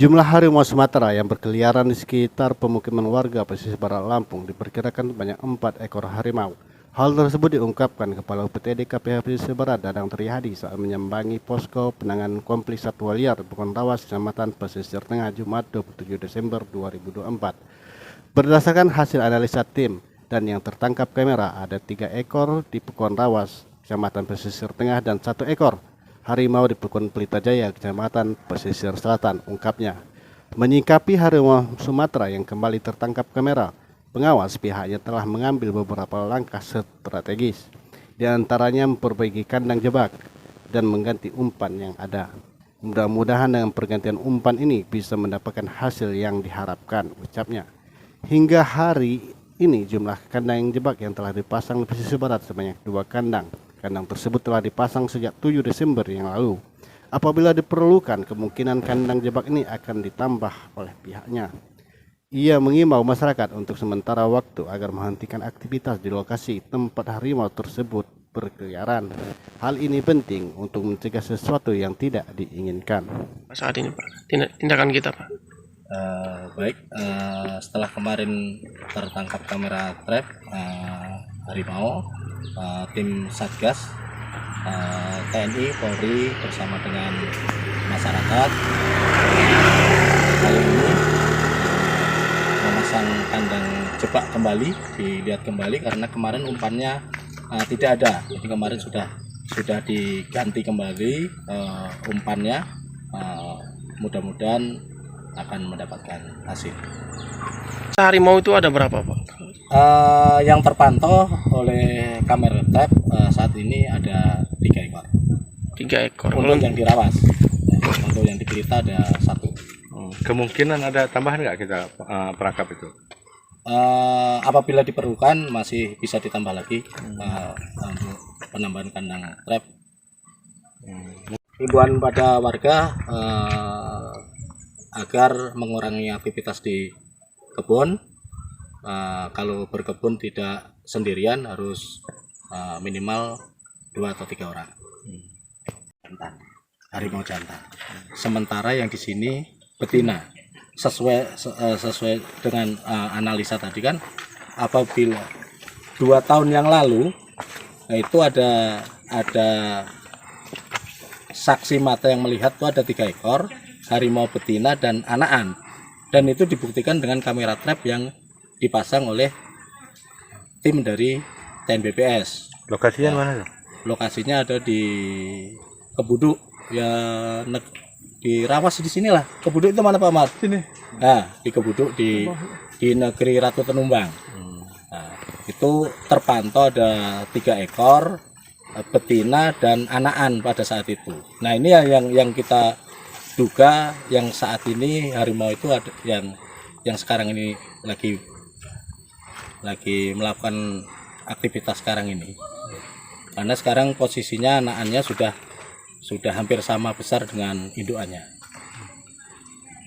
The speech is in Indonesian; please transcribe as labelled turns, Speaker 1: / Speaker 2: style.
Speaker 1: Jumlah harimau Sumatera yang berkeliaran di sekitar pemukiman warga pesisir barat Lampung diperkirakan banyak 4 ekor harimau. Hal tersebut diungkapkan Kepala UPTD KPH Pesisir Barat Dadang Trihadi saat menyambangi posko penanganan konflik satwa liar Bukonrawas, Kecamatan Pesisir Tengah, Jumat 27 Desember 2024. Berdasarkan hasil analisa tim dan yang tertangkap kamera, ada 3 ekor di Bukonrawas, Kecamatan Pesisir Tengah, dan 1 ekor harimau di Pukun Pelita Jaya, Kecamatan Pesisir Selatan, ungkapnya. Menyikapi harimau Sumatera yang kembali tertangkap kamera, pengawas pihaknya telah mengambil beberapa langkah strategis, di antaranya memperbaiki kandang jebak dan mengganti umpan yang ada. Mudah-mudahan dengan pergantian umpan ini bisa mendapatkan hasil yang diharapkan, ucapnya. Hingga hari ini jumlah kandang jebak yang telah dipasang di pesisir barat sebanyak 2 kandang. Kandang tersebut telah dipasang sejak 7 Desember yang lalu. Apabila diperlukan, kemungkinan kandang jebak ini akan ditambah oleh pihaknya. Ia mengimbau masyarakat untuk sementara waktu agar menghentikan aktivitas di lokasi tempat harimau tersebut berkeliaran. Hal ini penting untuk mencegah sesuatu yang tidak diinginkan.
Speaker 2: Saat ini Pak, tindakan kita Pak.
Speaker 3: Setelah kemarin tertangkap kamera trap harimau, tim Satgas TNI, Polri bersama dengan masyarakat kali ini memasang kandang jebak kembali, dilihat kembali karena kemarin umpannya tidak ada. Jadi kemarin sudah diganti kembali umpannya, mudah-mudahan akan mendapatkan hasil.
Speaker 2: Harimau itu ada berapa Pak?
Speaker 3: Yang terpantau oleh kamera trap saat ini ada 3 ekor.
Speaker 2: 3 ekor.
Speaker 3: Untuk yang dirawas, untuk yang di Pelita ada 1.
Speaker 4: Kemungkinan ada tambahan nggak kita perangkap itu?
Speaker 3: Apabila diperlukan masih bisa ditambah lagi untuk penambahan kandang trap. Himbauan pada warga agar mengurangi aktivitas di kebun. Kalau berkebun tidak sendirian, harus minimal 2 atau 3 orang. Jantan, harimau jantan. Sementara yang di sini betina. Sesuai dengan analisa tadi kan, apabila 2 tahun yang lalu itu ada saksi mata yang melihat tuh ada 3 ekor harimau betina dan anakan, dan itu dibuktikan dengan kamera trap yang dipasang oleh tim dari TNBPS.
Speaker 4: Lokasinya mana?
Speaker 3: Lokasinya ada di Kebuduk ya, di Rawas di sinilah. Kebuduk itu mana Pak Mat?
Speaker 4: Sini.
Speaker 3: Nah, di Kebuduk di negeri Ratu Tenumbang. Nah, itu terpantau ada 3 ekor betina dan anakan pada saat itu. Nah, ini yang kita duga yang saat ini harimau itu ada yang sekarang ini lagi melakukan aktivitas sekarang ini. Karena sekarang posisinya anakannya sudah hampir sama besar dengan indukannya.